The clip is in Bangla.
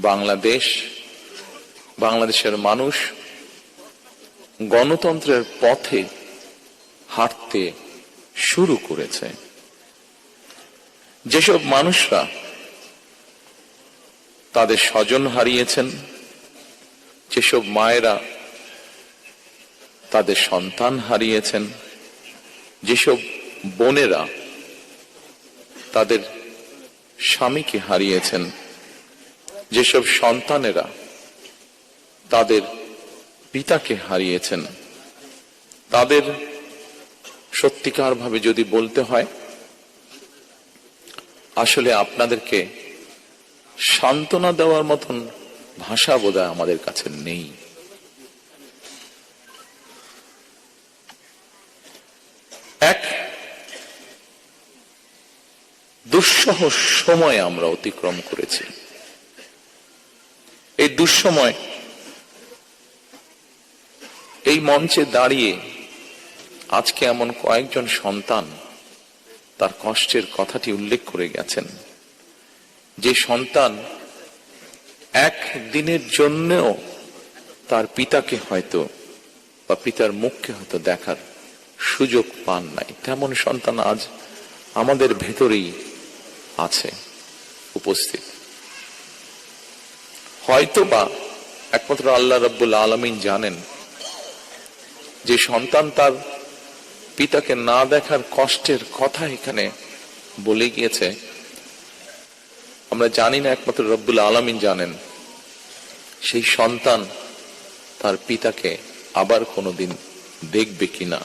বাংলাদেশ, বাংলাদেশের মানুষ গণতন্ত্রের পথে হাঁটতে শুরু করেছে। যেসব মানুষরা তাদের স্বজন হারিয়েছেন, যেসব মায়েরা তাদের সন্তান হারিয়েছেন, যেসব বোনেরা তাদের স্বামীকে হারিয়েছেন, যেসব সন্তানেরা তাদের পিতাকে হারিয়েছেন, তাদের সত্যিকার ভাবে যদি বলতে হয়, আসলে আপনাদেরকে সান্ত্বনা দেওয়ার মতন ভাষা বোধহয় আমাদের কাছে নেই। এক দুঃসহ সময় আমরা অতিক্রম করেছি। এই দুঃসময় এই মঞ্চে দাঁড়িয়ে আজকে এমন কয়েকজন সন্তান তার কষ্টের কথাটি উল্লেখ করে গেছেন, যে সন্তান এক দিনের জন্যও তার পিতাকে হয়তো বা পিতার মুখকে হয়তো দেখার সুযোগ পান নাই, তেমন সন্তান আজ আমাদের ভেতরেই আছে উপস্থিত। হয়তো বা একমাত্র আল্লাহ রাব্বুল আলামিন জানেন যে সন্তান তার পিতাকে না দেখার কষ্টের কথা এখানে বলে গিয়েছে। আমরা জানি না, একমাত্র রব্বুল আলামিন জানেন সেই সন্তান তার পিতাকে আবার কোনোদিন দেখবে কিনা।